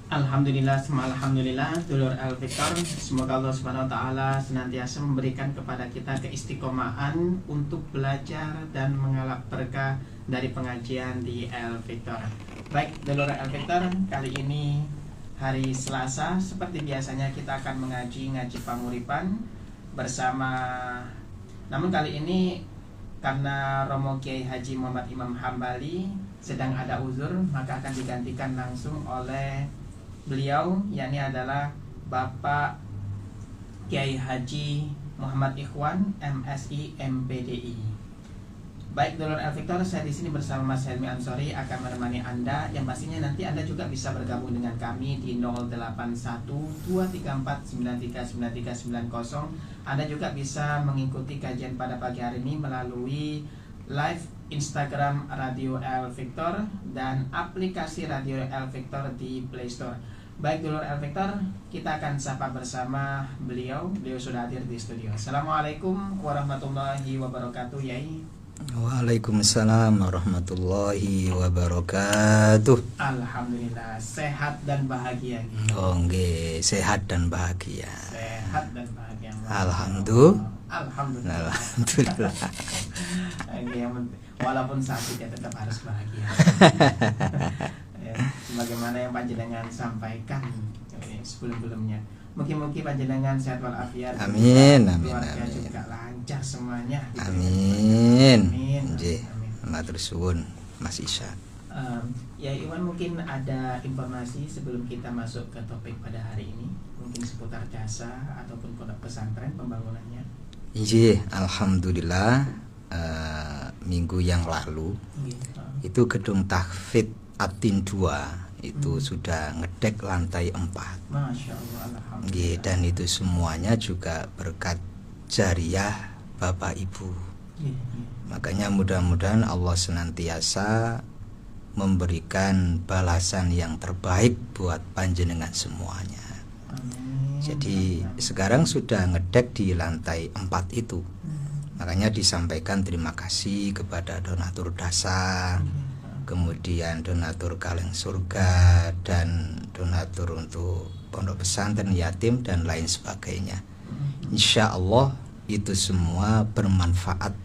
Alhamdulillah, alhamdulillah, dulur Al-Fiktor. Semoga Allah Subhanahu wa taala senantiasa memberikan kepada kita keistiqomahan untuk belajar dan mengalap berkah dari pengajian di Al-Fiktor. Baik, dulur Al-Fiktor, kali ini hari Selasa seperti biasanya kita akan ngaji panguripan bersama. Namun kali ini karena Romo Kiai Haji Muhammad Imam Hambali sedang ada uzur, maka akan digantikan langsung oleh beliau, yakni adalah Bapak Kiai Haji Muhammad Ikhwan MSI MPDI. Baik, dulur Al-Fiktor, saya di sini bersama Mas Helmi Ansori akan menemani Anda, yang pastinya nanti Anda juga bisa bergabung dengan kami di 08123493939390. Anda juga bisa mengikuti kajian pada pagi hari ini melalui live Instagram Radio Al-Fiktor dan aplikasi Radio Al-Fiktor di Play Store. Baik, dulur Al-Fiktor, kita akan sapa bersama beliau. Beliau sudah hadir di studio. Assalamualaikum warahmatullahi wabarakatuh, Yai. Waalaikumsalam warahmatullahi wabarakatuh. Alhamdulillah, sehat dan bahagia. Oh nggih, sehat dan bahagia. Sehat dan bahagia. Alhamdulillah. Alhamdulillah. Walaupun sakit ya tetap harus bahagia. Sebagaimana yang panjenengan sampaikan sebelum-sebelumnya. Mungkin panjenengan sehat walafiat. Amin, amin, keluarga amin. juga lancar semuanya. Gitu. Amin. Amin. Matur suwun, Mas Isya. Ya Iwan, mungkin ada informasi sebelum kita masuk ke topik pada hari ini, mungkin seputar jasa ataupun pondok pesantren pembangunannya. Iya, alhamdulillah. Minggu yang lalu itu gedung tahfidz Atin 2 itu sudah ngedek lantai 4. Masya Allah, alhamdulillah. Dan itu semuanya juga berkat jariah Bapak Ibu. Makanya mudah-mudahan Allah senantiasa memberikan balasan yang terbaik buat panjenengan semuanya. Amin. Jadi sekarang sudah ngedek di lantai 4 itu. Makanya disampaikan terima kasih kepada donatur dasar, kemudian donatur kaleng surga, dan donatur untuk pondok pesantren yatim dan lain sebagainya. Insya Allah itu semua bermanfaat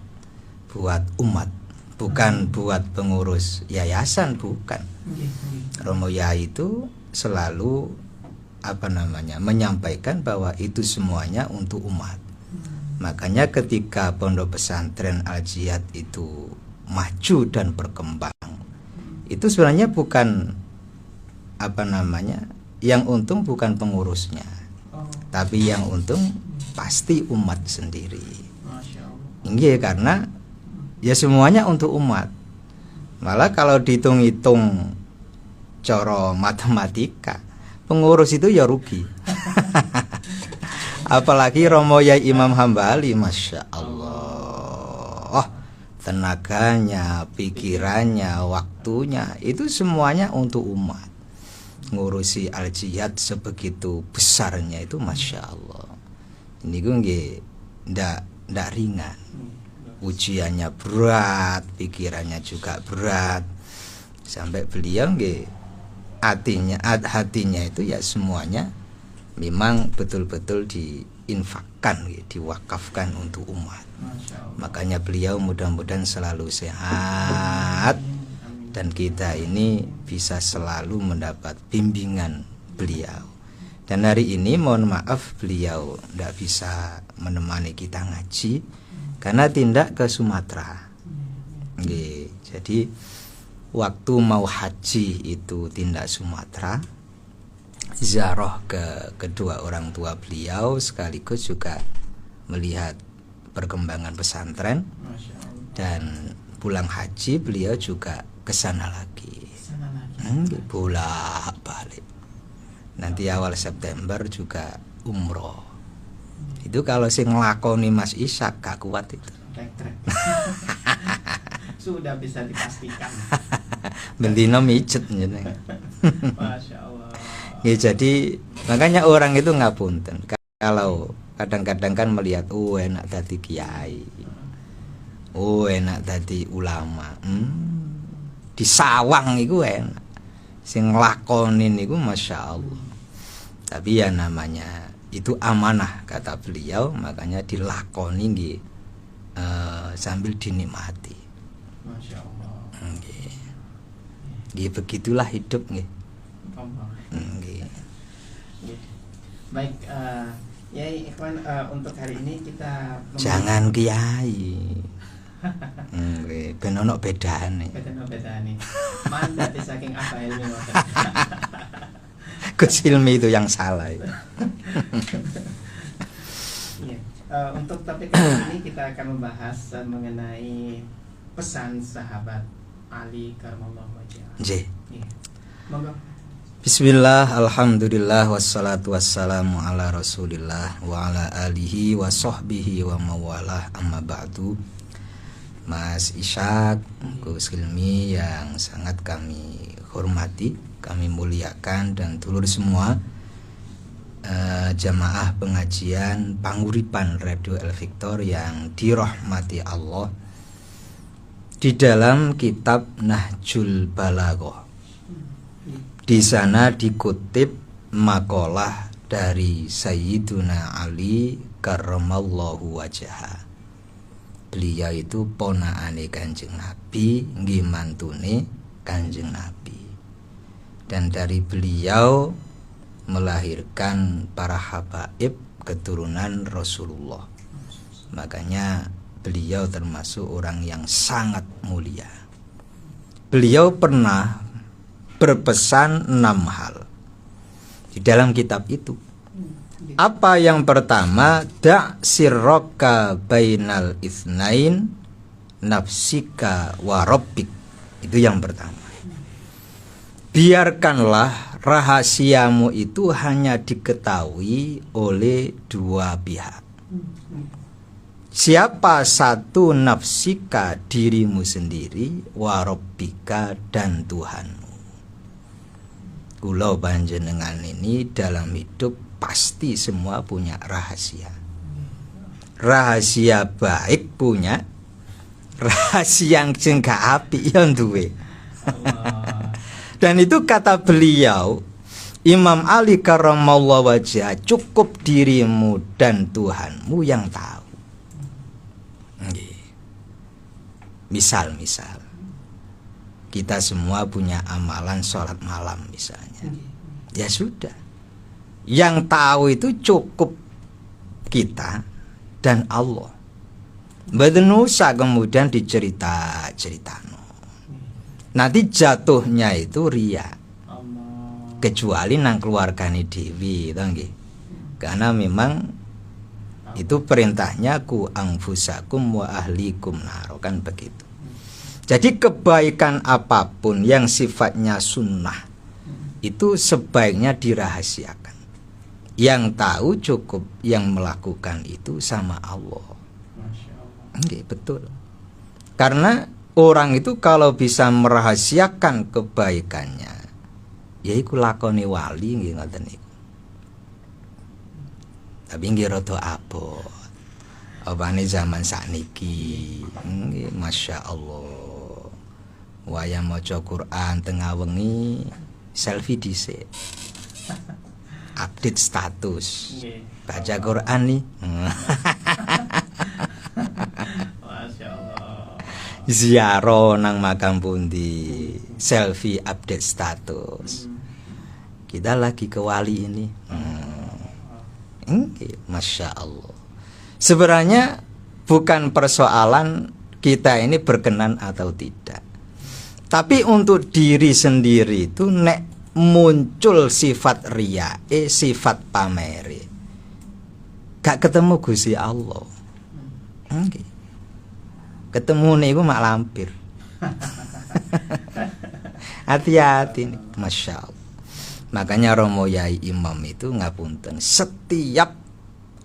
buat umat, bukan buat pengurus yayasan, bukan. Romo Yai itu selalu menyampaikan bahwa itu semuanya untuk umat. Makanya ketika pondok pesantren Al-Jihad itu maju dan berkembang, itu sebenarnya bukan yang untung bukan pengurusnya, tapi yang untung pasti umat sendiri. Iya, karena ya semuanya untuk umat. Malah kalau dihitung-hitung coro matematika, pengurus itu ya rugi. Apalagi Romo Yai Imam Hambali, Masya Allah, tenaganya, pikirannya, waktunya, itu semuanya untuk umat. Ngurusi Al-Jihad sebegitu besarnya itu Masya Allah. Ini gue ndak ringan. Ujiannya berat, pikirannya juga berat. Sampai beliau hatinya itu ya semuanya memang betul-betul diinfakkan, diwakafkan untuk umat. Makanya beliau mudah-mudahan selalu sehat, dan kita ini bisa selalu mendapat bimbingan beliau. Dan hari ini mohon maaf beliau tidak bisa menemani kita ngaji karena tindak ke Sumatera. Jadi waktu mau haji itu tindak Sumatera, ziarah ke kedua orang tua beliau, sekaligus juga melihat perkembangan pesantren, dan pulang haji beliau juga ke sana lagi. Bolak-balik. Nanti awal September juga umroh. Itu kalau sing nglakoni Mas Ishak gak kuat itu. Sudah bisa dipastikan. Bendino mijet jeneng. Masya Allah. Ya, jadi makanya orang itu ngapunten kalau kadang-kadang kan melihat enak tadi kiai, enak tadi ulama, di sawang iku enak, sing nglakonin iku Masya Allah. Tapi ya namanya itu amanah kata beliau, makanya dilakoni nggih sambil dinikmati. Masya Allah. Nggih. Nggih begitulah hidup nggih. Nggih. Baik, ya ikhwan, untuk hari ini kita Jangan kiai. Nggih, ben ono bedane. bedane. Mandat saking apa ilmu ngoten. Gus Hilmi itu yang salah itu. Iya. Untuk topik kali ini kita akan membahas mengenai pesan sahabat Ali karramallahu wajhahu. Nggih. Iya. Monggo. Bismillah, alhamdulillah, wassalatu wassalamu ala rasulillah wa ala alihi wa sahbihi wa mawalah, amma ba'du. Mas Ishak, Gus Hilmi yang sangat kami hormati, kami muliakan, dan dulur semua jamaah pengajian Panguripan Radio El Victor yang dirahmati Allah. Di dalam kitab Nahjul Balaghah, di sana dikutip makalah dari Sayyiduna Ali karramallahu wajhahu. Beliau itu ponakane Kanjeng Nabi, nggih mantune Kanjeng Nabi. Dan dari beliau melahirkan para habaib keturunan Rasulullah. Makanya beliau termasuk orang yang sangat mulia. Beliau pernah berpesan 6 hal di dalam kitab itu. Apa yang pertama? Da' sirroka bainal itsnain nafsika wa rabbik. Itu yang pertama. Biarkanlah rahasiamu itu hanya diketahui oleh 2 pihak. Siapa? satu, nafsika, dirimu sendiri, wa rabbika, dan Tuhanmu. Kula panjenengan ini dalam hidup pasti semua punya rahasia. Rahasia baik punya, rahasia yang jengka api yang duwe. Dan itu kata beliau Imam Ali karramallahu wajhahu, cukup dirimu dan Tuhanmu yang tahu. Misal kita semua punya amalan sholat malam misalnya, ya sudah, yang tahu itu cukup kita dan Allah. Mboten usah kemudian dicerita-ceritano. Nanti jatuhnya itu riya. Kecuali nang keluargane dewi, to nggih. Karena memang itu perintahnya ku anfusakum wa ahlikum nar, kan begitu. Jadi kebaikan apapun yang sifatnya sunnah itu sebaiknya dirahasiakan. Yang tahu cukup yang melakukan itu sama Allah. Nggih, betul. Karena orang itu kalau bisa merahasiakan kebaikannya, ya iku lakoni wali nggih ngoten niku. Tapi nggih rada abot. Opane zaman sakniki, nggih Masya Allah. Wayah maca Quran tengah wengi selfie dhisik. Update status. Baca Quran nih. Masya Allah. Ziarah nang makam pundi, selfie update status. Kita lagi ke wali ini. Masya Allah. Sebenarnya bukan persoalan kita ini berkenan atau tidak, tapi untuk diri sendiri itu nek muncul sifat riya, sifat pamere, gak ketemu Gusti Allah. Ketemu niku mak lampir. Hati-hati nih, Masya Allah. Makanya Romo Yai Imam itu ngapunten, setiap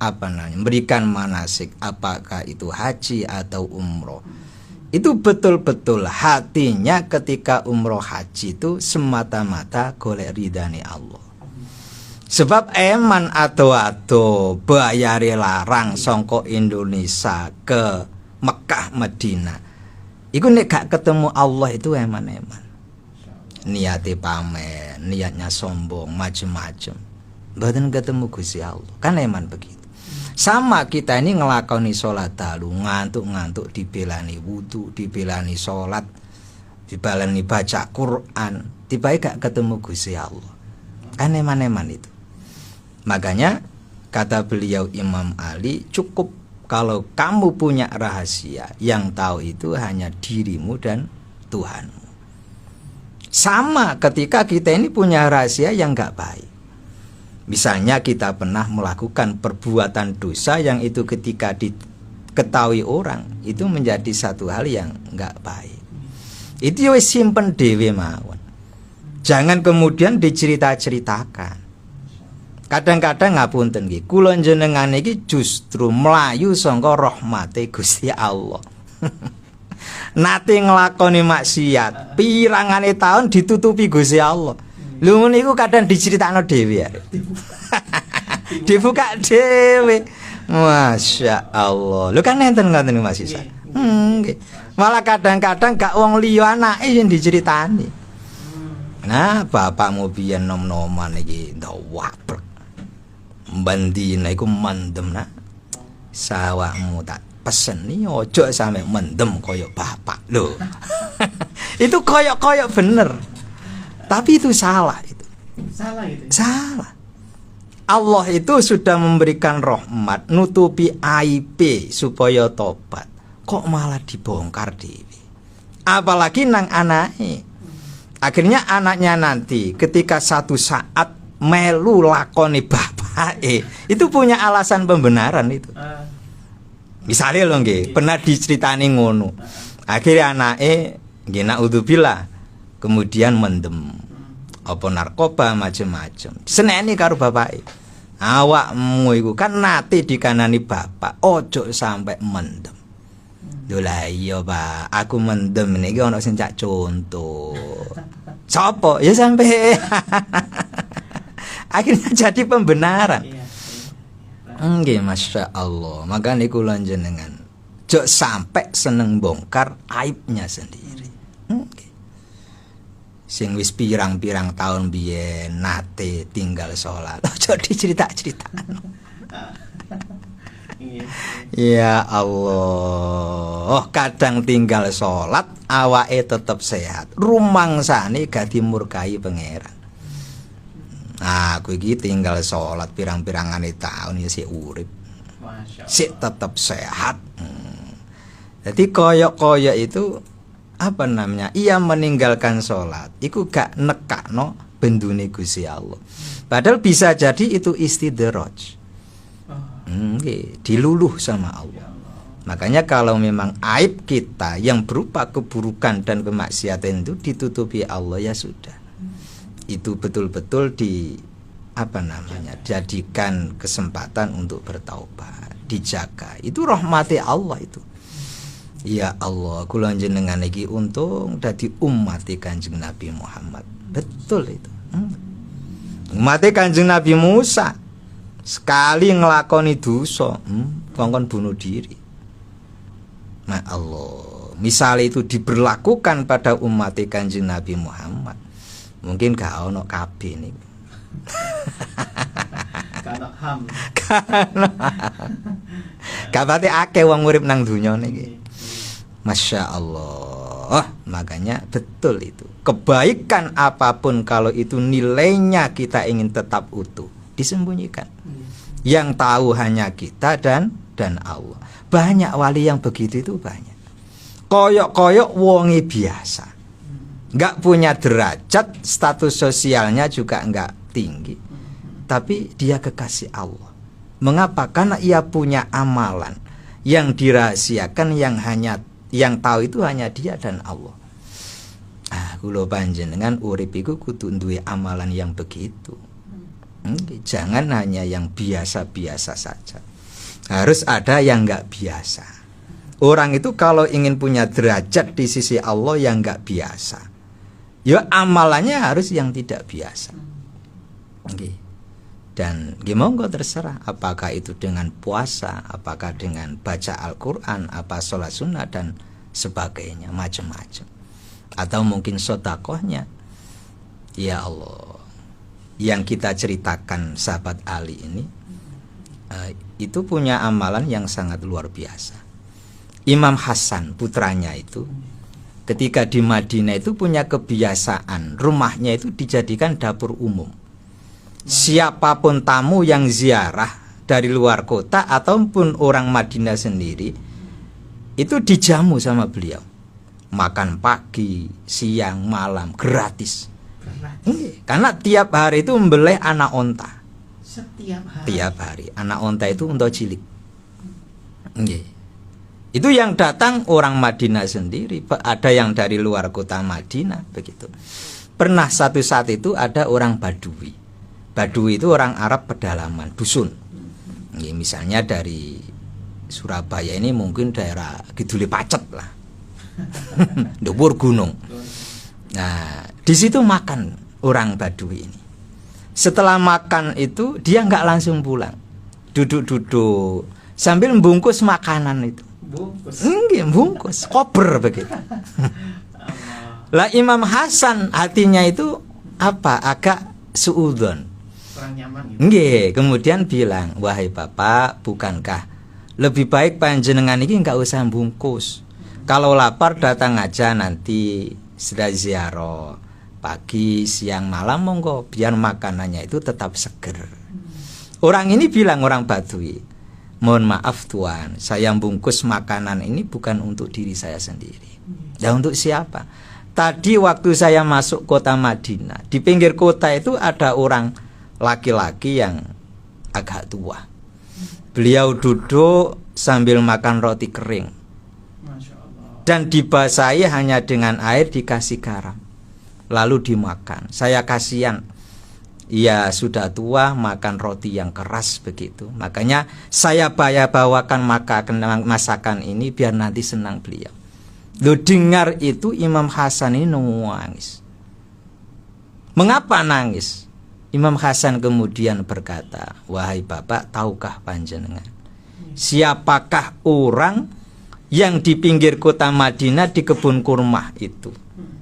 memberikan manasik, apakah itu haji atau umroh, itu betul-betul hatinya ketika umroh haji itu semata-mata golek ridhani Allah. Sebab eman atau bayare larang songko Indonesia ke Mekah Madinah, iku nek gak ketemu Allah itu eman-eman. niate pamer, niatnya sombong, macem-macem. Mboten ketemu Gusti Allah. Kan eman begitu. Sama kita ini ngelakoni sholat dalu, ngantuk-ngantuk dibelani wudu, dibelani sholat, dibelani baca Quran, tiba-tiba gak ketemu Gusti Allah. Kan eman-eman itu. Makanya kata beliau Imam Ali, cukup kalau kamu punya rahasia, yang tahu itu hanya dirimu dan Tuhanmu. Sama ketika kita ini punya rahasia yang gak baik. Misalnya kita pernah melakukan perbuatan dosa yang itu ketika diketahui orang itu menjadi satu hal yang enggak baik. Itu wis simpen dhewe mawon. Jangan kemudian dicerita-ceritakan. Kadang-kadang ngapunten nggih, kula njenengan iki justru mlayu saka rahmate Gusti Allah. Nate nglakoni maksiat, pirangane taun ditutupi Gusti Allah. Lho niku kadang diceritakno dhewe ya. Dibuka dhewe. Masya Allah. Lho kan enten ngoten Mas Isa. Nggih. Malah kadang-kadang gak wong liya anake sing diceritani. Nah, bapakmu biyen nom-noman iki ndawaprek. Mbandine iku mendem nak. Sawakmu tak pesen nih ojo sampe mendem koyo bapak. Lho. Itu koyok-koyok bener. Tapi itu salah itu. Salah gitu. Salah. Allah itu sudah memberikan rahmat, nutupi aib supaya tobat. Kok malah dibongkar dewi? Apalagi nang anake. Akhirnya anaknya nanti ketika satu saat melu lakoni bapake, itu punya alasan pembenaran itu. Misalnya lho nggih, pernah diceritani ngono. Akhirnya anake nggih naudzubillah kemudian mendem apa narkoba macem-macem. Seneni karo bapake. Awakmu iku kan nate dikanani bapak, ojo sampai mendem. Lho lah iya, Pak. Aku mendem niki ana sing cak contoh. Sopo? Ya sampai akhirnya jadi pembenaran. Nggih, Masya Allah. Maka niku lanjenengan ojo sampai seneng bongkar aibnya sendiri. Sing wis pirang-pirang tahun biyen nate tinggal sholat aja dicerita-ceritakno. Ya Allah, kadang tinggal sholat awake tetep sehat, rumangsane gak dimurkai pangeran. Nah, aku iki tinggal sholat pirang-pirangane tahun ya sik urip, sik tetep sehat. Jadi koyok-koyok itu apa namanya? Ia meninggalkan sholat, itu gak nekakno bendune Gusti Allah. Padahal bisa jadi itu istidraj. Diluluh sama Allah. Makanya kalau memang aib kita yang berupa keburukan dan kemaksiatan itu ditutupi Allah, ya sudah. Itu betul-betul jadikan kesempatan untuk bertaubat, dijaga. Itu rahmati Allah itu. Ya Allah, kula njenengan iki untung dadi umat Kanjeng Nabi Muhammad. Betul itu. Umat Kanjeng Nabi Musa sekali ngelakoni dosa, kongkon bunuh diri. Nah Allah, misalnya itu diberlakukan pada umat Kanjeng Nabi Muhammad, mungkin gak ono kabeh niku. Kalau ham. Kabate akeh wong urip nang donya niki. Masya Allah. Makanya betul itu. Kebaikan apapun kalau itu nilainya kita ingin tetap utuh, disembunyikan. Yang tahu hanya kita dan Allah. Banyak wali yang begitu itu banyak. Koyok-koyok wonge biasa, nggak punya derajat, status sosialnya juga nggak tinggi, tapi dia kekasih Allah. Mengapa? Karena ia punya amalan yang dirahasiakan, yang tahu itu hanya dia dan Allah. Kula panjenengan urip iku kudu duwe amalan yang begitu. Jangan hanya yang biasa-biasa saja. Harus ada yang enggak biasa. Orang itu kalau ingin punya derajat di sisi Allah yang enggak biasa, ya amalannya harus yang tidak biasa. Dan monggo terserah, apakah itu dengan puasa, apakah dengan baca Al-Quran, apa sholat sunnah dan sebagainya, macam-macam. Atau mungkin sodakohnya. Ya Allah, yang kita ceritakan sahabat Ali ini itu punya amalan yang sangat luar biasa. Imam Hasan putranya itu ketika di Madinah itu punya kebiasaan rumahnya itu dijadikan dapur umum. Siapapun tamu yang ziarah dari luar kota ataupun orang Madinah sendiri itu dijamu sama beliau. Makan pagi, siang, malam gratis. Karena tiap hari itu membelai anak onta. Tiap hari anak onta itu unta cilik. Itu yang datang orang Madinah sendiri, ada yang dari luar kota Madinah begitu. Pernah satu saat itu ada orang Badui. Badui itu orang Arab pedalaman, dusun. Misalnya dari Surabaya ini mungkin daerah Kidul Pacet lah. Dhuwur gunung. Nah, di situ makan orang Badui ini. Setelah makan itu dia nggak langsung pulang. Duduk-duduk sambil membungkus makanan itu. Bungkus, koper begitu. Lah Imam Hasan hatinya itu apa? Agak suudzon. Kurang nyaman gitu. Kemudian bilang, "Wahai Bapak, bukankah lebih baik panjenengan ini nggak usah bungkus. Kalau lapar datang aja nanti sudah ziarah. Pagi, siang, malam monggo biar makanannya itu tetap seger." Orang ini bilang, orang Badui, "Mohon maaf Tuan, saya bungkus makanan ini bukan untuk diri saya sendiri. Dan untuk siapa? Tadi waktu saya masuk kota Madinah, di pinggir kota itu ada orang laki-laki yang agak tua. Beliau duduk sambil makan roti kering. Dan dibasahi hanya dengan air dikasih garam. Lalu dimakan. Saya kasihan. Ya sudah tua makan roti yang keras begitu. Makanya saya bawakan masakan ini biar nanti senang beliau." Lu dengar itu Imam Hasan ini nangis. Mengapa nangis? Imam Hasan kemudian berkata, "Wahai Bapak, tahukah panjenengan siapakah orang yang di pinggir kota Madinah di kebun kurma itu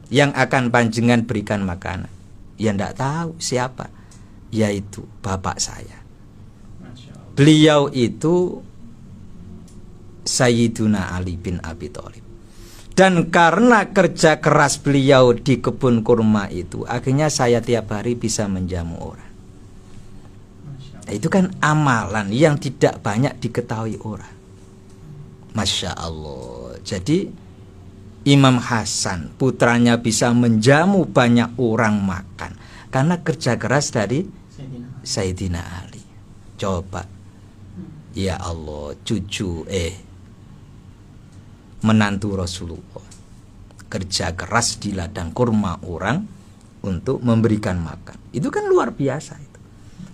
yang akan panjenengan berikan makanan?" Ya ndak tahu siapa. Yaitu bapak saya. Beliau itu Sayyiduna Ali bin Abi Thalib. Dan karena kerja keras beliau di kebun kurma itu, akhirnya saya tiap hari bisa menjamu orang. Nah, itu kan amalan yang tidak banyak diketahui orang. Masya Allah. Jadi Imam Hasan putranya bisa menjamu banyak orang makan karena kerja keras dari Sayyidina Ali. Coba, ya Allah, cucu menantu Rasulullah kerja keras di ladang kurma orang untuk memberikan makan. Itu kan luar biasa itu.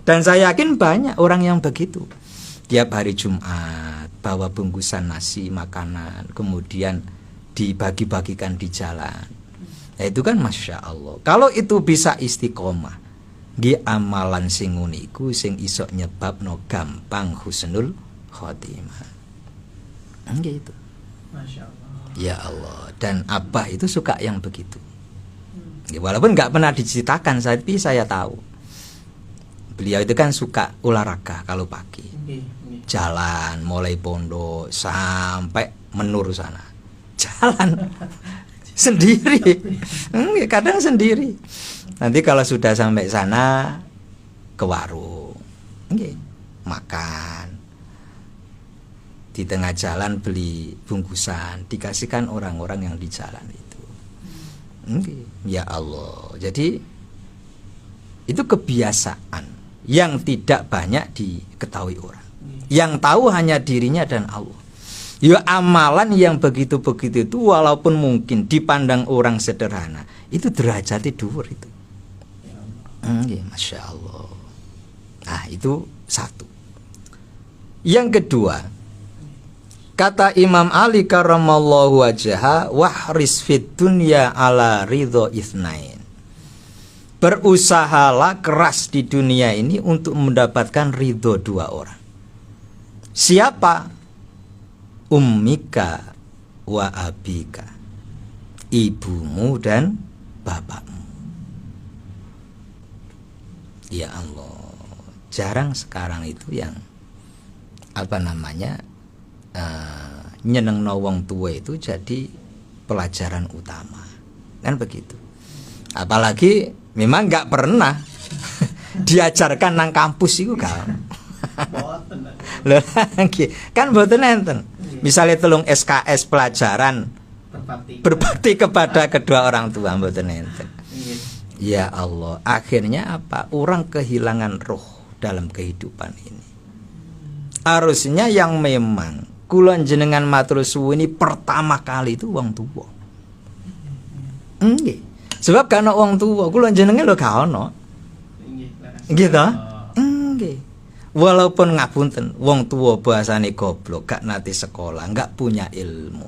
Dan saya yakin banyak orang yang begitu. Tiap hari Jumat bawa bungkusan nasi makanan, kemudian dibagi-bagikan di jalan. Nah, itu kan Masya Allah. Kalau itu bisa istiqomah, amalan sing uniku sing iso nyebabno gampang husnul khotimah. Gitu. Masya Allah. Ya Allah. Dan Abah itu suka yang begitu. Walaupun nggak pernah diceritakan, tapi saya tahu. Beliau itu kan suka olahraga kalau pagi. Jalan mulai pondok sampai menur sana. Jalan sendiri. Kadang sendiri. Nanti kalau sudah sampai sana ke warung. Makan. Di tengah jalan beli bungkusan, dikasihkan orang-orang yang di jalan itu. Ya Allah. Jadi itu kebiasaan yang tidak banyak diketahui orang. Yang tahu hanya dirinya dan Allah. Ya amalan yang begitu-begitu itu walaupun mungkin dipandang orang sederhana, itu derajatnya dhuwur itu. Masya Allah. Nah, itu satu. Yang kedua, kata Imam Ali karramallahu wajhaha, wahris fid dunya ala ridho itsnain. Berusahalah keras di dunia ini untuk mendapatkan ridho dua orang. Siapa? Ummika wa abika. Ibumu dan bapakmu. Ya Allah, jarang sekarang itu yang apa namanya nyeneng wong tua itu jadi pelajaran utama, kan begitu. Apalagi memang nggak pernah diajarkan nang kampus itu kan. Lho kan mboten enten. Misalnya telung SKS pelajaran berbakti kepada kedua orang tua mboten enten. Ya Allah, akhirnya apa? Orang kehilangan roh dalam kehidupan ini. Harusnya yang memang kula jenengan matur suwun ini pertama kali itu wong tua. Nggih. Sebab kana wong tua kula jenengan lho gak ono. Gitu? Nggih. Walaupun ngapunten, wong tua bahasane goblok, gak nate sekolah, gak punya ilmu.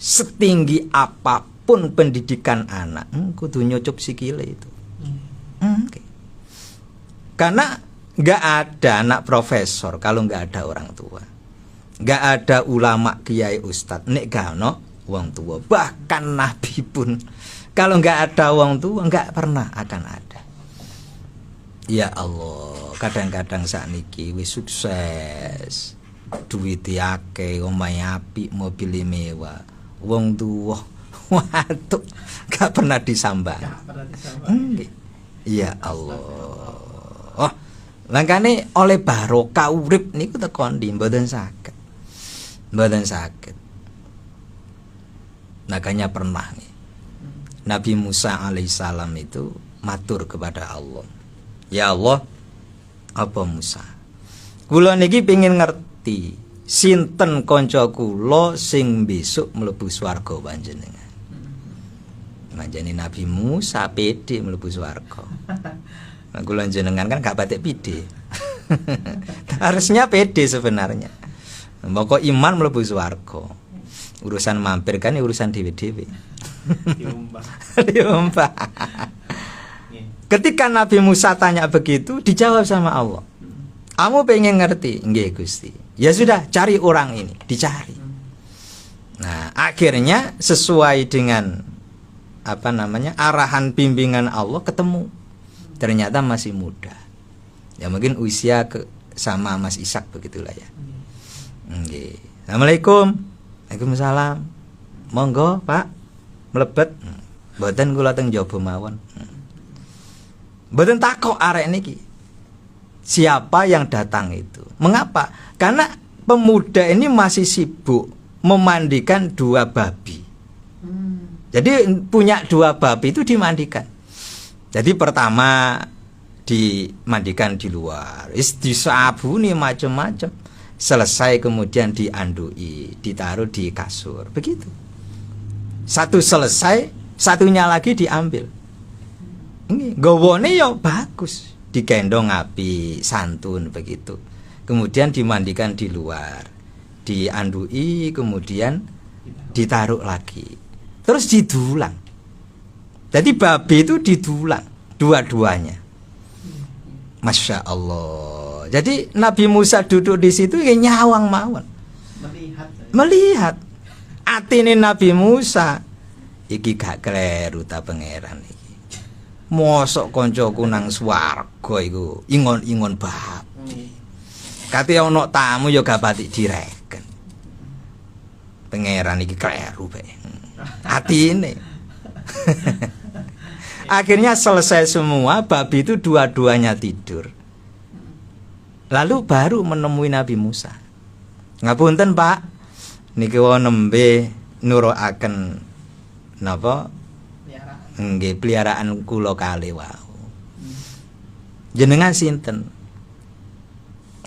Setinggi apapun pendidikan anak, kudu nyucup sikile itu. Okay. Karena nggak ada anak profesor kalau nggak ada orang tua, nggak ada ulama kiai ustadz, nek gak ono wong tua. Bahkan nabi pun kalau nggak ada wong tua nggak pernah akan ada. Ya Allah, kadang-kadang sakniki wis sukses, duit akeh, omahe apik, mobil mewah. Wong tua, waduh, gak pernah disambang. Ya Allah. Oh, langkane oleh barokah urip niku tekon ndi mboten saged. Mboten saged. Makanya pernah nih, Nabi Musa alaihissalam itu matur kepada Allah. Ya Allah, apa Musa? Kula niki pengin ngerti sinten kanca kula sing besok mlebu swarga panjenengan. Manjane Nabi Musa pede mlebu swarga. Nah, kula jenengan kan gak patek pede. Harusnya pede sebenarnya. Pokok iman mlebu swarga. Urusan mampir kan urusan dhewe-dhewe. Diumbah. Ketika Nabi Musa tanya begitu, dijawab sama Allah. Kamu pengen ngerti? Nggih Gusti. Ya sudah, cari orang ini, dicari. Nah, akhirnya sesuai dengan apa namanya arahan bimbingan Allah ketemu. Ternyata masih muda. Ya mungkin usia sama Mas Ishak begitulah ya. Nggih. Assalamualaikum. Waalaikumsalam. Monggo, Pak. Mlebet. Mboten kula teng njaba mawon. Mboten takok arek niki. Siapa yang datang itu? Mengapa? Karena pemuda ini masih sibuk memandikan 2 babi. Jadi punya 2 babi itu dimandikan. Jadi pertama dimandikan di luar, disabuni macam-macam. Selesai kemudian diandui, ditaruh di kasur. Begitu. Satu selesai, satunya lagi diambil. Ini gowone ya bagus. Digendong api, santun begitu. Kemudian dimandikan di luar, diandui, kemudian ditaruh lagi. Terus didulang. Jadi babi itu didulang dua-duanya. Masya Allah. Jadi Nabi Musa duduk di situ ya nyawang mawon. Melihat. Atine Nabi Musa iki gak kleru ta pangeran iki. Mosok kancaku nang swarga iku ingon-ingon bab. Kate ana tamu ya gak patik direken. Pangeran iki kleru bae. Atine. Akhirnya selesai semua, babi itu dua-duanya tidur. Lalu baru menemui Nabi Musa. Ngapunten, Pak. Niki wau nembe nuruaken napa? Nggih, peliharaan kula kalih wau. Jenengan sinten?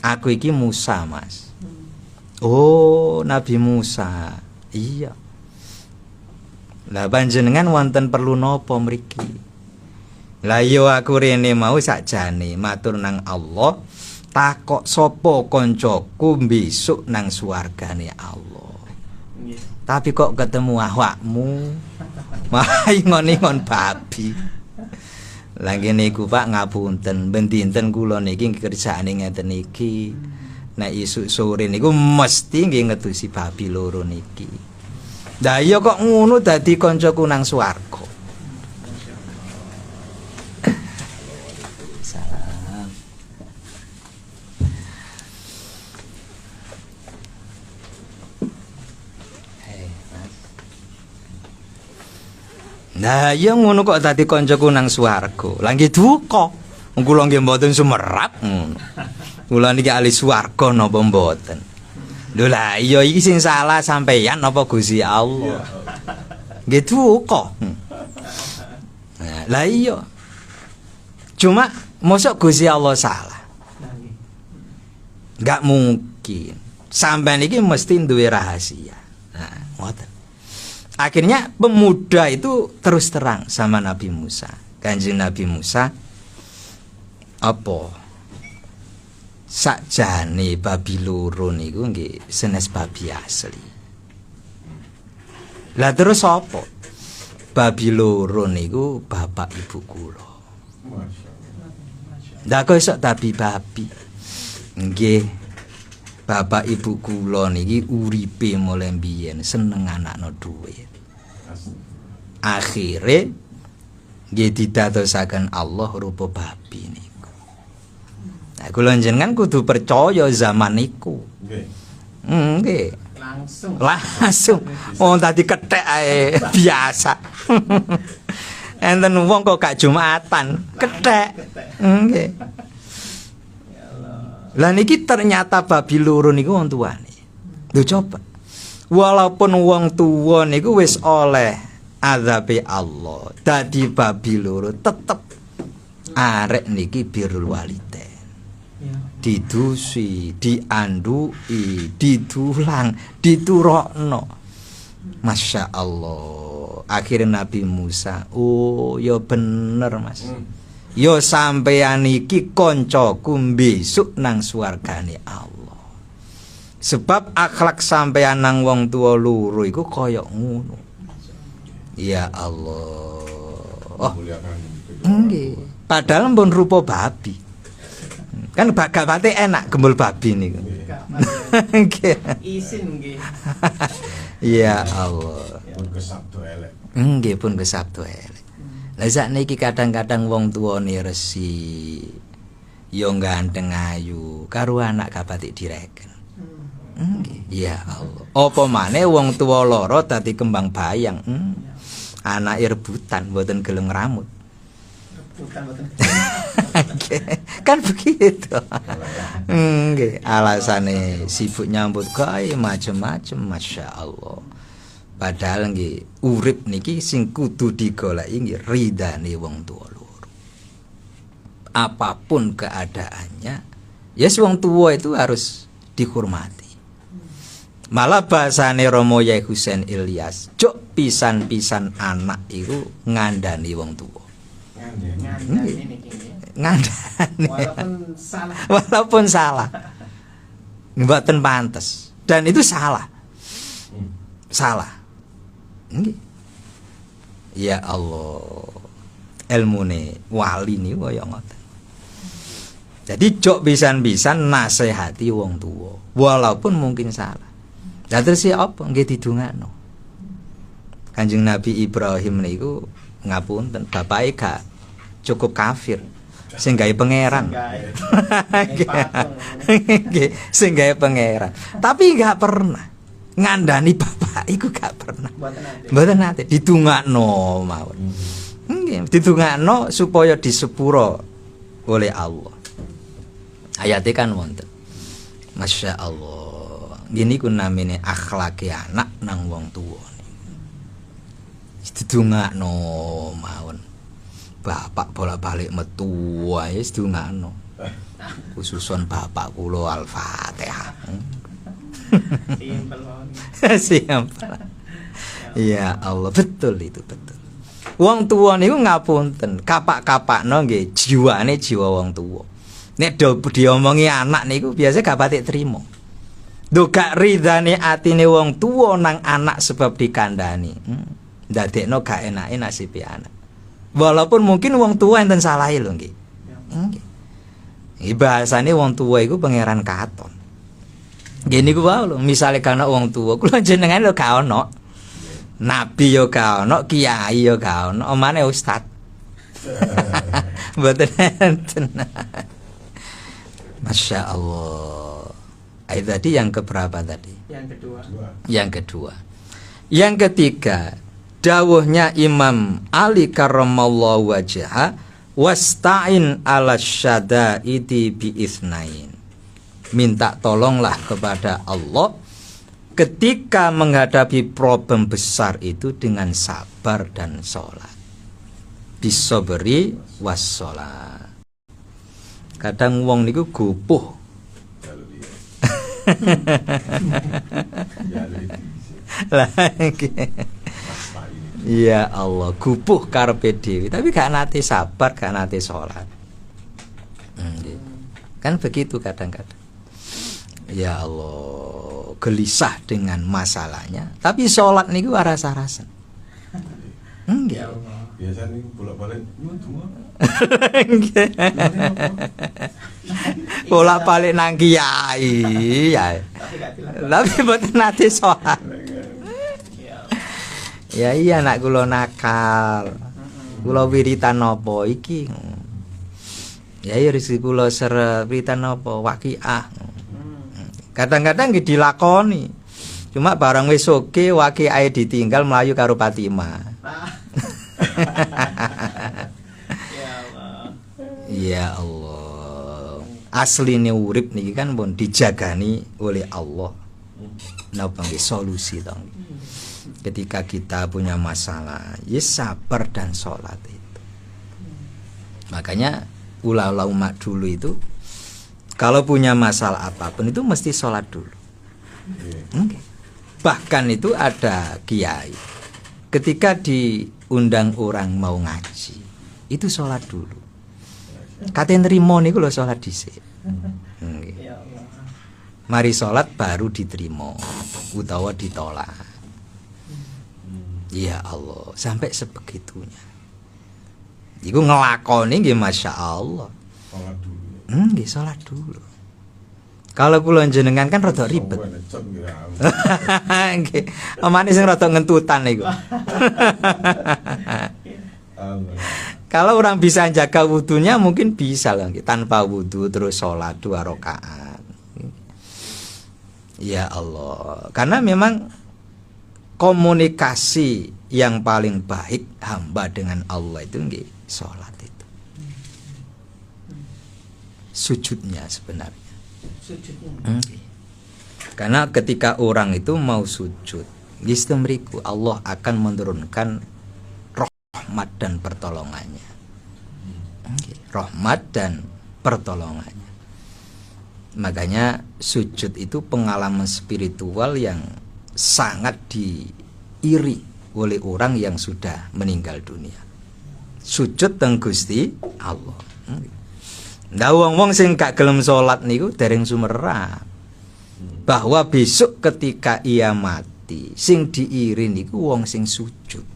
Aku iki Musa, Mas. Oh, Nabi Musa. Iya. Lah panjenengan wonten perlu napa mriki? Lah yo aku rene mau sakjane matur nang Allah, takok sapa kancaku besok nang swargane Allah. Tapi kok ketemu awakmu? Mah ingon-ingon babi. Lah ngene iku Pak ngapunten, ben dinten kula niki kerjaane ngeten iki. Nek isuk sore niku mesti nggih ngedusi babi loro niki. Lah iya kok ngono dadi kancaku nang swarga. Salah. Nah, ya ngono kok dadi kancaku nang swarga. Lah nggih duka. Kula nggih mboten sumerap ngono. Kula niki ahli swarga napa mboten? Lho lah iya iki sing salah sampeyan napa Gusti Allah? Nggih duka. Nah, lah iya. Cuma mosok Gusti Allah salah. Enggak mungkin. Sampeyan iki mesti duwe rahasia. Nah, ngoten. Akhirnya pemuda itu terus terang sama Nabi Musa. Kanjeng Nabi Musa, apa sakjane babi loro niku nggih senes babi asli. Lah terus apa? Babi loro niku bapak ibu kula. Lah kok iso babi. Nggih. Bapak ibu kula niki uripe mulai mbiyen seneng anakno duit. Akhire nggih didadosaken Allah rupa babi niku. Nah kula njenengan kudu percaya zaman niku. Nggih. Langsung. Oh tadi kethek ae biasa. Enten wong kok gak Jumatan, kethek. Nggih. Lah niki ternyata babi loro niku wong tuane. Lho coba. Walaupun wong tuwa niku wis oleh azabe Allah, dadi babi loro tetep arek niki birrul walidain. Didusi, diandui, didulang, diturokno. Masya Allah. Akhirnya Nabi Musa, oh ya bener Mas. Yo sampeyan iki kancaku besok nang swargane Allah. Sebab akhlak sampeyan nang wong tuwa loro iku kaya ngono. Ya Allah. Oh. Nggih. Padahal pun rupa babi. Kan bagate enak gembul babi niku. Nggih. Isin nggih. Ya Allah. Pun kesabdo elek. Nggih pun kesabdo elek. Lah sakniki kadang-kadang wong tuwane resi ya ganteng ayu karo anak gak batik direken. Nggih, ya Allah. Apa maneh wong tuwa lara dadi kembang bayang. Anake rebutan mboten gelem ngramut. Rebutan mboten. Kan begitu. Nggih, alasane sibuk nyambut gawe macem-macem masyaallah. Padahal nggih urip niki sing kudu digoleki nggih ridane wong tuwa loro. Apapun keadaannya, ya wong tuwa itu harus dihormati. Malah bahasane Romo Yai Husain Ilyas, jok pisan-pisan anak iku ngandani wong tuwa. Ngandani. Walaupun salah. Mboten pantes. Dan itu salah. Salah. Nggih. Ya Allah. Ilmune wali niku kaya ngoten. Jadi jok pisan-pisan nasihati wong tuwa, walaupun mungkin salah. Lah terus apa nggih didongakno. Kanjeng Nabi Ibrahim niku ngapunten bapake gak cukup kafir. Sing gawe pangeran. Nggih, sing gawe pangeran. Tapi gak pernah ngandani bapak iku gak pernah. Mboten nate didongakno mawon. Nggih, didongakno supaya disepuro oleh Allah. Ayate kan wonten. Masya Allah. Gini ku namine akhlake anak nang wong tuwa niku. Didongakno mawon. Bapak bolak-balik metu wae didongakno. Khususon bapak kula Al-Fatihah. Simpel. Ya Allah, betul itu betul. Wong tuwa niku ngapunten, kapak-kapakno nggih jiwane jiwa wong tuwa. Nek do diomongi anak niku biasa gak patik trimo. Lho gak ridane atine wong tuwa nang anak sebab dikandani. Ndadekno gak enake nasibe anak. Walaupun mungkin wong tuwa enten salahe lho nggih. Nggih. Iki bahasane wong tuwa iku pangeran katon. Gini ku wae lho, misale kana wong tuwa, kula jenengan lho gak ono. Nabi yo gak ono, kiai yo gak ono, omane ustaz. Mboten enten. Masya Allah. Tadi yang keberapa tadi? Yang kedua. Yang kedua. Yang ketiga, dawuhnya Imam Ali karramallahu wajha, wasta'in ala syada'idi bi'ithnain. Minta tolonglah kepada Allah ketika menghadapi problem besar itu dengan sabar dan sholat. Bisobri wassalat. Kadang wong niku gupuh. Ya Allah, gupuh karepe dhewe, tapi gak nate sabar, gak nate sholat. Kan begitu kadang-kadang. Ya Allah, gelisah dengan masalahnya, tapi sholat niku rasa-rasen. Ya Allah. Biasanya bolak-balik nyudu. Bolak-balik nang kiai ya. Tapi gak dilakukan. Tapi mboten nate sholat. Ya iya nak kula nakal. Kula wiritan napa iki? Ya iya rezeki kula seret wiritan napa waqiah. Kadang-kadang nggih dilakoni. Cuma barang wis oke waqiah ditinggal mlayu karo Fatimah. Ya Allah. Ya Allah. Asline urip niki kan pun dijagani oleh Allah. Napa nggih solusi to. Ketika kita punya masalah, ya sabar dan sholat itu. Makanya ulama dulu itu kalau punya masalah apapun itu mesti sholat dulu. Bahkan itu ada kiai ketika diundang orang mau ngaji itu sholat dulu. Katanya nerimo niku lho sholat dhisik. Ya Allah. Mari sholat baru diterima utawa ditolak. Ya Allah, sampai sebegitunya. Iku ngelakoni nggih Masya Allah. Sholat dulu. Nggih sholat dulu. Kalau kula jenengan kan rada ribet. Nggih. Amane sing rada ngentutan niku. Kalau orang bisa jaga wudunya mungkin bisa loh, tanpa wudu terus sholat 2 rakaat. Ya Allah, karena memang komunikasi yang paling baik hamba dengan Allah itu nggih sholat itu. Sujudnya sebenarnya. Sujudnya. Karena ketika orang itu mau sujud, mriku Allah akan menurunkan rahmat dan pertolongannya. Rahmat dan pertolongannya. Makanya sujud itu pengalaman spiritual yang sangat diiri oleh orang yang sudah meninggal dunia. Sujud teng Gusti Allah. Nah wong-wong sing gak gelem salat niku dereng sumerap. Bahwa besok ketika ia mati, sing diiri niku wong sing sujud.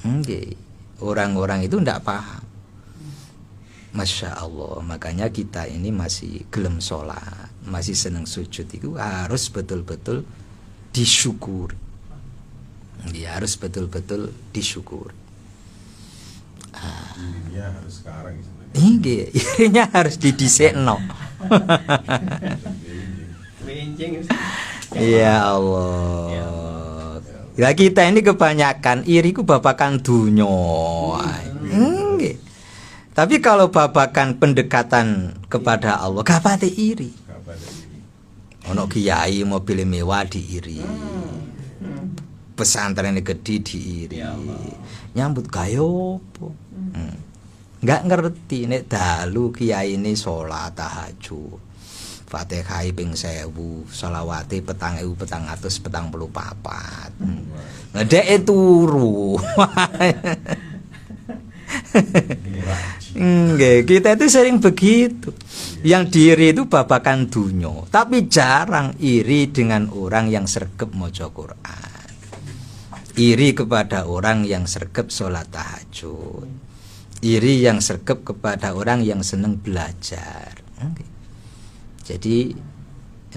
Nggih. Orang-orang itu ndak paham. Masya Allah. Makanya kita ini masih gelem salat, masih seneng sujud itu harus betul-betul disyukuri. Dia harus betul-betul disyukuri. Irinya harus sekarang. Irinya harus didisekno. Ya Allah. Ya kita ini kebanyakan iri ku babakan dunyo. Tapi kalau babakan pendekatan kepada Allah, gak pati iri. Ono kiai mobil mewah diiri. Pesantren gede diiri. Nyambut gayo apa? Enggak ngerti nek dalu kiai ini salat tahajud. Fatihah ping 1000, selawate 4444. Ngedeke turu. Nggih, kita itu sering begitu. Yang diiri itu babakan dunyo, tapi jarang iri dengan orang yang sregep maca Quran. Iri kepada orang yang sregep sholat tahajud. Iri yang sregep kepada orang yang seneng belajar. Jadi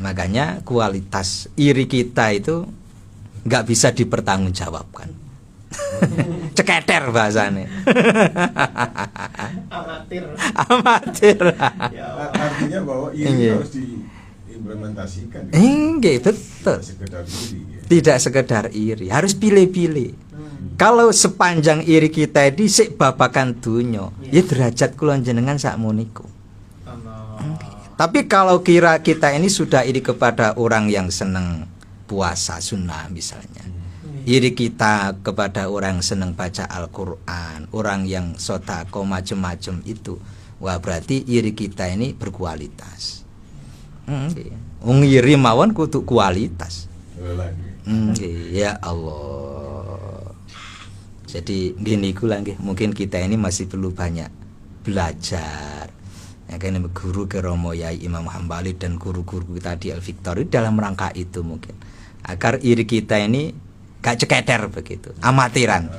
makanya kualitas iri kita itu nggak bisa dipertanggungjawabkan. ceketer bahasane. Amatir. Amatir. Ya Allah. Artinya bahwa Iya. ini harus diimplementasikan. Nggih, betul. Tidak sekedar iri. Ya. Tidak sekedar iri, harus pilih-pilih. Hmm. Kalau sepanjang iri kita ini sik babakan dunya, ya derajat kula jenengan sakmuniku. Allah. Tapi kalau kira kita ini sudah iri kepada orang yang seneng puasa sunnah misalnya, iri kita kepada orang yang seneng baca Al-Quran, orang yang sodako macem-macem itu, wah berarti iri kita ini berkualitas. Wong iri mawon kudu kualitas. Lagi. Ya Allah. Jadi gini kula nggih, mungkin kita ini masih perlu banyak belajar. Ya kan guru ke Romo Yai Imam Hambali dan guru-guru kita di Al-Victor dalam rangka itu mungkin agar iri kita ini gak ceketer begitu, amatiran.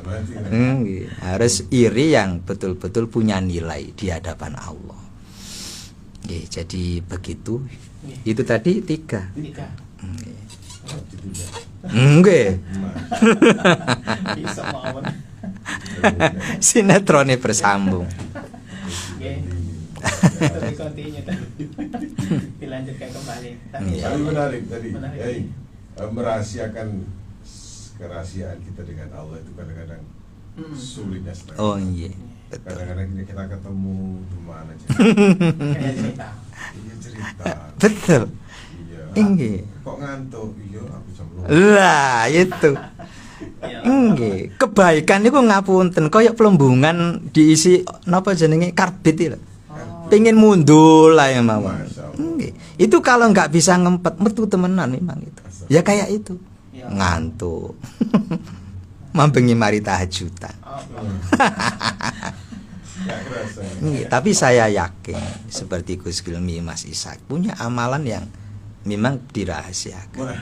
Harus iri yang betul-betul punya nilai di hadapan Allah. Jadi begitu. Itu tadi 3. 3. Nggih. Bisa mawon. Sinetronnya bersambung. Oke. Terus continue tadi. Dilanjutkan kembali. Iya. Tapi menarik tadi. Menarik. Yai, merahasiakan kerahasiaan kita dengan Allah itu kadang-kadang sulitnya sekali. Oh iya. Betul. Kadang-kadang kita ketemu di mana aja. Kayak cerita. Iya cerita. Betul. Iya. Nggih. Kok ngantuk? Iya, aku jam 2. Lah itu. Ya. Nggih, kebaikan niku ngapunten kaya plembungan diisi napa jenenge karbit iki lho. Pengen mundul lah ya mawon. Masya Allah. Nggih. Itu kalau nggak bisa ngempet metu temenan memang itu. Ya kayak itu. Ya. Ngantuk. Mambengi mari tahajudan. Nggak kerasa. Nggih, tapi saya yakin seperti Gus Gilmi Mas Ishak punya amalan yang memang dirahasiakan. Wah.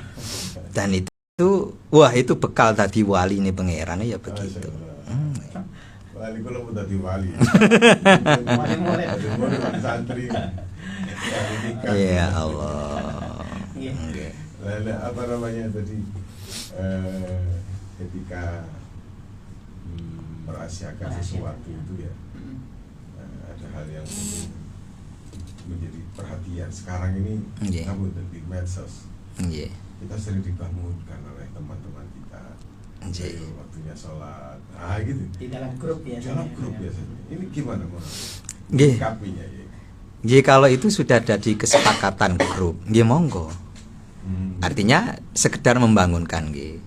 Dan itu wah itu bekal tadi wali ini pangeran ya begitu. Wali kula mau dadi wali. Wali murid. Wali murid, wali santri. Wali nikah. Ya Allah. Iya. Nggih. Lalu apa namanya tadi ketika merahasiakan sesuatu itu ya ada hal yang perlu menjadi perhatian sekarang ini. Iya. Kamu di medsos Nggih. kita sering dibangunkan oleh teman-teman kita. Iya. Ayo, waktunya sholat, gitu. Di dalam grup ya. Dalam grup biasanya. Ini gimana mau? Nggih. Kapinya ya. Nggih, kalau itu sudah ada di kesepakatan grup, nggih monggo. Artinya sekedar membangunkan nggih.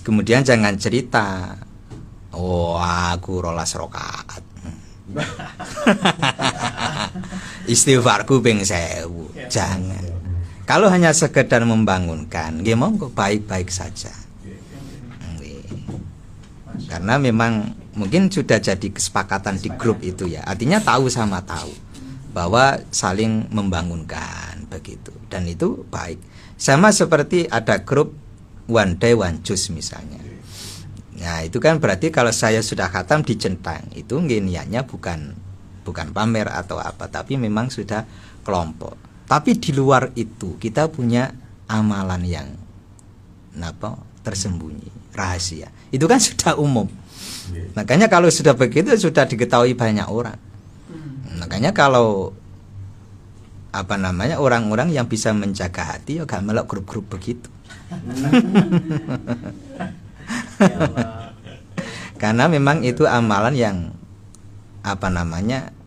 Kemudian jangan cerita, oh aku rolas rakaat. Istighfarku ping 1000. Jangan. Kalau hanya sekedar membangunkan, nggih monggo baik-baik saja. Nggih. Karena memang mungkin sudah jadi kesepakatan di grup itu ya. Artinya tahu sama tahu bahwa saling membangunkan begitu. Dan itu baik. Sama seperti ada grup one day one juice misalnya. Nah itu kan berarti kalau saya sudah khatam dicentang, itu niatnya bukan pamer atau apa, tapi memang sudah kelompok. Tapi di luar itu kita punya amalan yang tersembunyi, rahasia. Itu kan sudah umum. Makanya kalau sudah begitu sudah diketahui banyak orang. Makanya kalau orang-orang yang bisa menjaga hati ya gak melok grup-grup begitu. Ya Allah. Karena memang itu amalan yang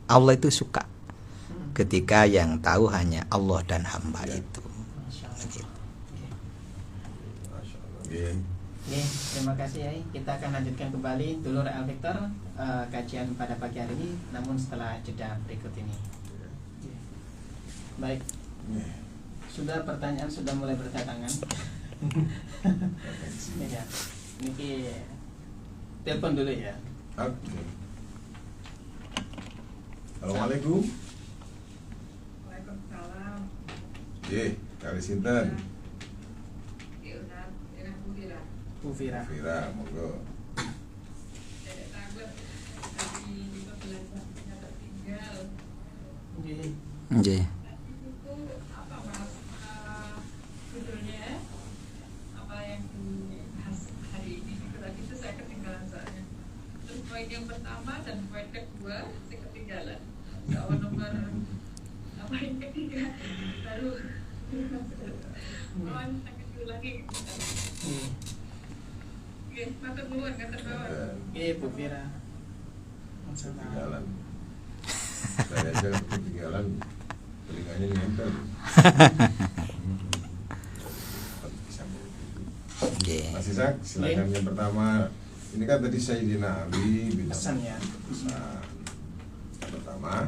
Allah itu suka ketika yang tahu hanya Allah dan hamba itu. Masya Allah. Begitu. Masya Allah. Iya. Oke, terima kasih Yai. Kita akan lanjutkan kembali dulur Al-Victor kajian pada pagi hari ini, namun setelah jeda berikut ini. Baik. Sudah pertanyaan sudah mulai berdatangan. Ya. Niki telepon dulu ya. Oke. Assalamualaikum. Waalaikumsalam. Kali sinten? Ya Ustaz, enak Budira. Bu Fira. Fira, monggo. Saya takut lagi juga belajarnya tertinggal. Nggih. Nggih. Itu apa Mas judulnya? Apa yang dibahas hari ini? Tadi itu saya ketinggalan soalnya. poin ketiga baru mohon sakit dulu lagi. Oke, matur nuwun kata bawah. Bu Fira. Ketinggalan. Saya aja ketinggalan, telinganya nempel. Mas Ishak, silakan yang pertama. Ini kan tadi Sayyidina Ali bilang Pesan ya. pesan.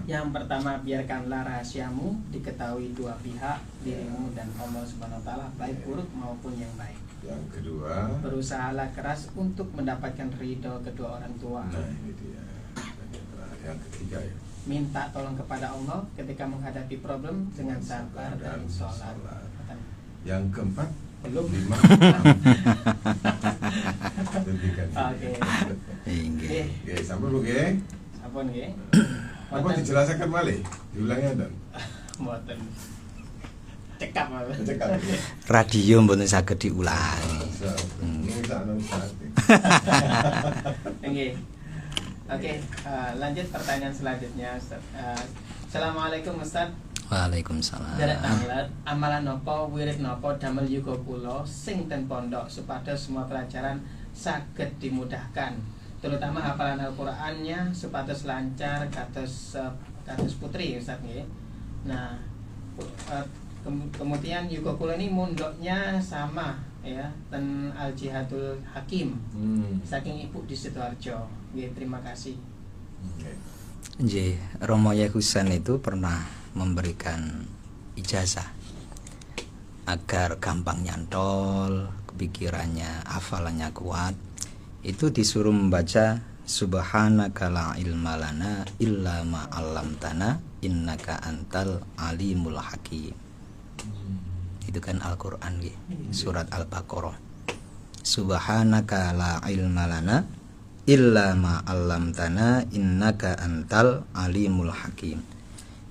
Yang pertama, biarkanlah rahasiamu diketahui dua pihak, dirimu dan Allah Subhanahu wa taala, baik buruk maupun yang baik. Yang kedua, berusahalah keras untuk mendapatkan ridho kedua orang tua. Nah, ini dia. Yang ketiga ya. Minta tolong kepada Allah ketika menghadapi problem dengan sabar dan sholat. Yang keempat, belum 5. Oke. Oke, sampai Bu nggih. Sampun nggih. Apa dijelaskan malih? Diulangi dan. Mboten. Cekap apa? Cekap. Radio mboten saged diulangi. Nggih. Oke, lanjut pertanyaan selanjutnya, Ustaz. Assalamualaikum Ustaz. Waalaikumsalam. Derek tanglet, amalan nopo, wirid nopo, damel yuga kula sing ten pondok supados semua pelajaran saged dimudahkan, terutama hafalan Al-Qur'annya supados lancar kados putri Ustaz nggih. Nah, kemudian yuga kula ini mondoknya sama ya, ten Al Jihadul Hakim. Saking ibu di Sidoarjo. Nggih, terima kasih. Nggih, Romo Yai Husain itu pernah memberikan ijazah agar gampang nyantol, pikirannya, hafalannya kuat. Itu disuruh membaca Subhanaka la ilma lana illa ma 'allamtana innaka antal alimul hakim. Itu kan Al-Qur'an nggih, surat Al-Baqarah. Subhanaka la ilma lana illa ma 'allamtana innaka antal alimul hakim.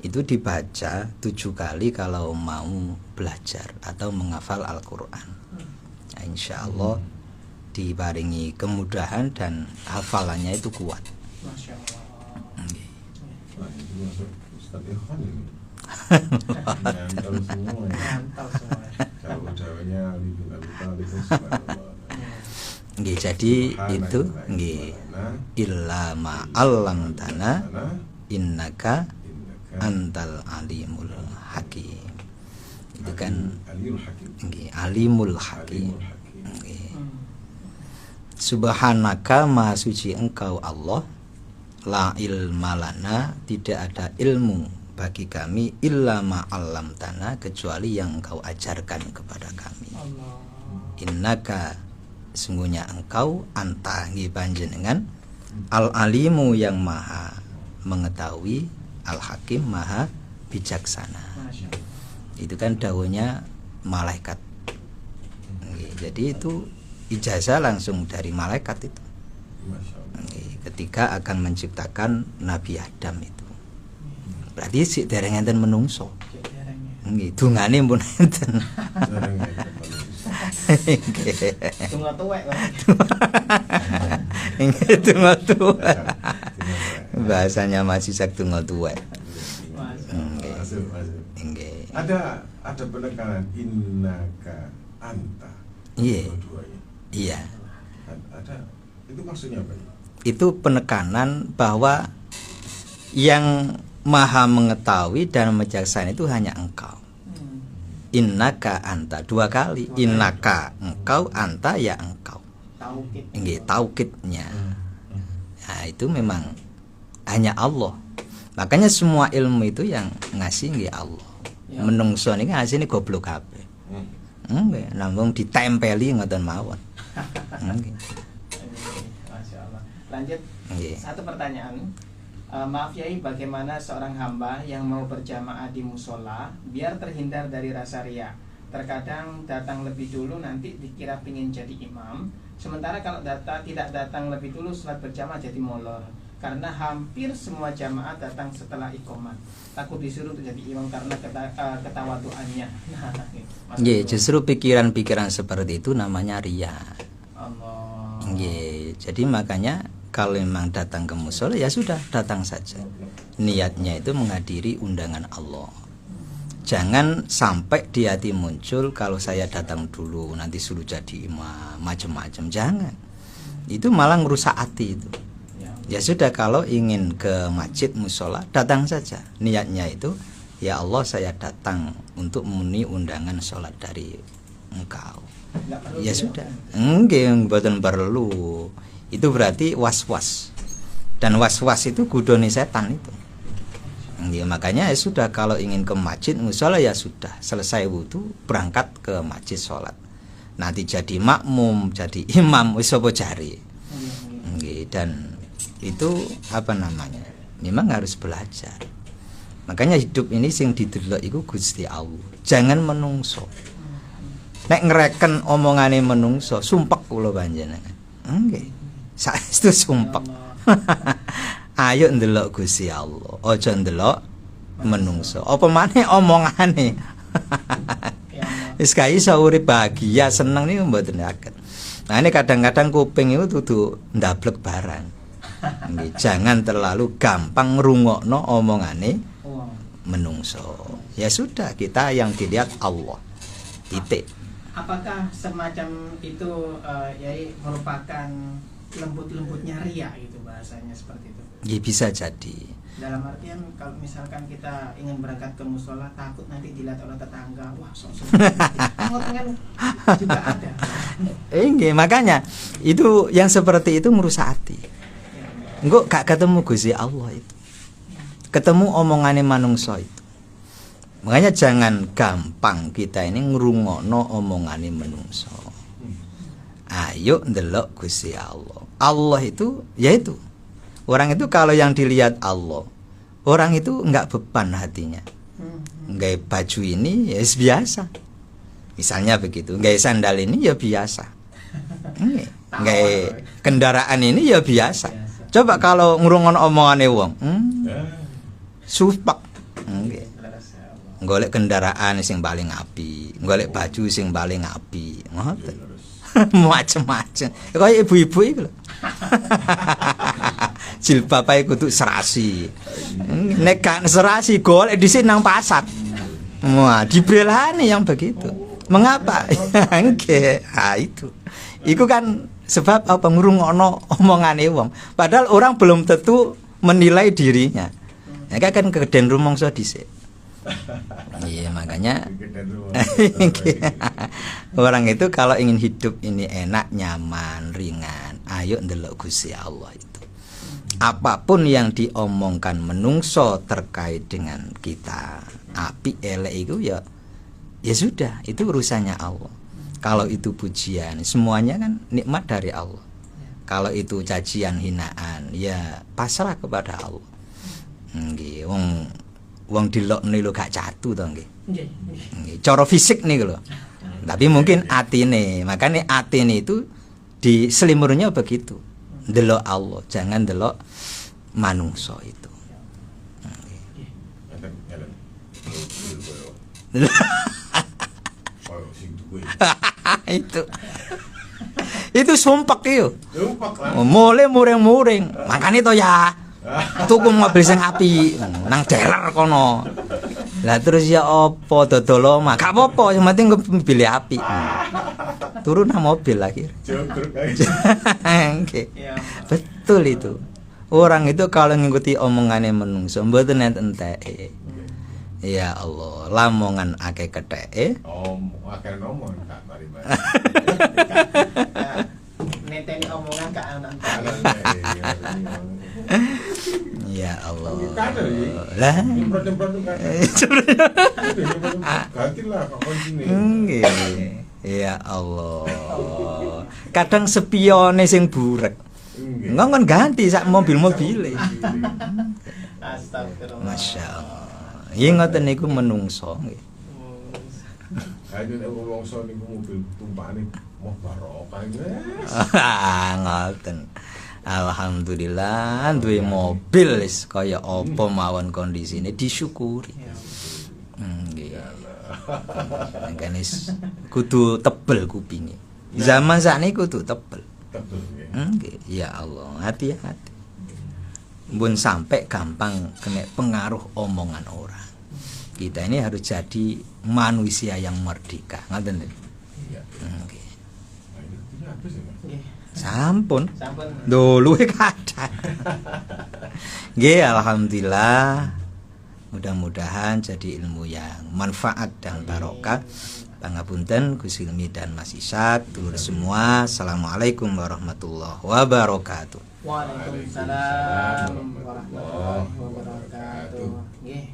Itu dibaca 7 kali kalau mau belajar atau menghafal Al-Quran. Nah, insya Allah dibaringi kemudahan dan hafalannya itu kuat. Masya Allah. Wah, itu masuk Ustaz Irfan ini. Nyantol semua ya. Mantap semua. Jauh-jauhnya Ali bin Abi Thalib, subhanallah. Nggih, jadi itu nggih illa ma 'allamtana innaka antal alimul hakim. Itu kan nggih, alimul hakim. Nggih. Subhanaka, maha suci engkau Allah, la ilma lana, tidak ada ilmu bagi kami, illa ma 'allamtana, kecuali yang engkau ajarkan kepada kami. Allah. Innaka, sungguhnya engkau, anta nggih panjenengan, al alimu yang maha mengetahui, al hakim maha bijaksana. Masya Allah. Itu kan dawuhnya malaikat. Jadi itu ijazah langsung dari malaikat itu. Ketika akan menciptakan Nabi Adam itu. Berarti si dereng enten menungso. Nggih, dungane pun enten. Tunggu tuwek. Nggih, tunggu tuwek. Bahasanya masih sak tunggu tuwek. Nggih. Ada penekanan innaka anta. Iya. Dua-duanya. Iya. Ada. Itu maksudnya apa? Itu penekanan bahwa yang maha mengetahui dan bijaksana itu hanya engkau. Innaka anta, 2 kali. Innaka engkau, anta ya engkau. Taukid. Nggih, taukidnya. Nah, itu memang hanya Allah. Makanya semua ilmu itu yang ngasih nggih Allah. Ya. Menungso niki ngasih goblok kabeh. Nggih, namung ditempeli ngoten mawon. Nggih. Masya Allah. Lanjut. Nggih. Satu pertanyaan. Maaf Yai, bagaimana seorang hamba yang mau berjamaah di musola biar terhindar dari rasa riya? Terkadang datang lebih dulu nanti dikira pingin jadi imam, sementara kalau tidak datang lebih dulu sholat berjamaah jadi molor. Karena hampir semua jamaah datang setelah iqomat. Takut disuruh untuk jadi imam karena ketawaduannya. Nggih, justru pikiran-pikiran seperti itu namanya riya. Allah. Nggih, jadi makanya kalau memang datang ke musola ya sudah datang saja. Niatnya itu menghadiri undangan Allah. Jangan sampai di hati muncul kalau saya datang dulu nanti suruh jadi imam, macam-macam. Jangan. Itu malah ngerusak hati itu. Ya sudah, kalau ingin ke masjid musola datang saja. Niatnya itu, ya Allah saya datang untuk memenuhi undangan sholat dari engkau. Ya sudah, enggak, mboten perlu. Itu berarti was-was. Dan was-was itu gudone setan itu. Ya, makanya ya sudah, kalau ingin ke masjid musola ya sudah, selesai wudu berangkat ke masjid sholat. Nanti jadi makmum, jadi imam, wis apa jari. Dan itu apa namanya? Memang harus belajar. Makanya hidup ini sing didelok iku Gusti Allah. Jangan menungso. Nek ngereken omongane menungso, sumpek kula panjenengan. Nggih. Saestu sumpek. Ayo ndelok Gusti Allah, aja ndelok menungso. Apa maneh omongane. Wis gak iso urip bahagia, seneng niku mboten saged. Nah ini kadang-kadang kuping itu dudu ndablek barang. Nggih, jangan terlalu gampang ngrungokno omongane menungso. Ya sudah, kita yang dilihat Allah. Titik. Apakah semacam itu yai merupakan lembut-lembutnya ria gitu bahasanya seperti itu? Ya bisa jadi. Dalam artian kalau misalkan kita ingin berangkat ke musola takut nanti dilihat oleh tetangga, wah sok-sok. Kan juga ada. Nggih, makanya itu yang seperti itu merusak hati. Engko gak ketemu Gusti Allah itu. Ketemu omongane manungsa itu. Makanya jangan gampang kita ini ngrungokno omongane manungsa. Ayo ndelok Gusti Allah. Allah itu yaitu orang itu kalau yang dilihat Allah, orang itu enggak beban hatinya. Nggak baju ini ya biasa. Misalnya begitu, nggak sandal ini ya biasa. Nggak kendaraan ini ya biasa. Coba kalau ngurungon omongane wong, supak. Golek kendaraan sing paling apik, golek baju sing paling apik. Ngoten. Macem-macem. Kayak ibu-ibu iku lho. Jilbab ae kudu serasi. Nek gak serasi golek dhisik nang pasar. Wah, dibelani yang begitu. Mengapa? Nggih, itu. Iku kan sebab apa ngrungokno omongane wong. Padahal orang belum tentu menilai dirinya. Ya kan kegedean rumangsa dhisik. Iya, makanya orang itu kalau ingin hidup ini enak, nyaman, ringan, ayo ndelok Gusti Allah itu. Apapun yang diomongkan menungso terkait dengan kita, api elek itu ya sudah, itu urusannya Allah. Kalau itu pujian, semuanya kan nikmat dari Allah. Kalau itu cacian, hinaan, ya pasrah kepada Allah. Nggih, wong dilok niku gak catu to nggih. Nggih. Cara fisik niku lho. Tapi mungkin atine, makanya atine itu di selimurnya begitu. Delok Allah, jangan delok manungsa itu. Itu sumpek yo. Mulai muring-muring. Makane to ya. Tuku mobil sing apik nang dealer kono. Lah terus ya apa dodol omah? Gak apa-apa, yang penting mobil apik. Turun nang mobil lagi. Betul itu. Orang itu kalau ngikuti omongane menungso mboten entek. Ya Allah, lamongan akeh ketheke. Akeh ngomong tak mari-mari. Neteni omongan gak ana. Ya Allah. Lah, nyemprot-nyemprot kan. Gantilah kok koncine. Ya Allah. Kadang spione sing burek. Enggak kan ganti sak mobil-mobile. Astagfirullah. Masya Allah. Iya ngoten niku menungso nggih. Ayo nek menungso niku mobil tumpakane moh barokah. Ngoten. Alhamdulillah duwe mobil wis kaya apa mawon kondisine disyukuri. Nggih. Kan wis kudu tebel kupinge. Zaman sakniki kudu tebel. Tebel nggih. Nggih, ya Allah, hati-hati. Mbun sampai gampang kena pengaruh omongan orang. Kita ini harus jadi manusia yang merdeka. Ngoten lho. Iya. Nggih. Nah, ini artinya apa sih, Mas? Nggih. Sampun. Sampun. Dulu kada. Nggih, alhamdulillah. Mudah-mudahan jadi ilmu yang manfaat dan barokah. Pangapunten Gus Hilmi dan Mas Ishak, dulur semua. Assalamualaikum warahmatullahi wabarakatuh. Waalaikumsalam warahmatullahi wabarakatuh. Nggih.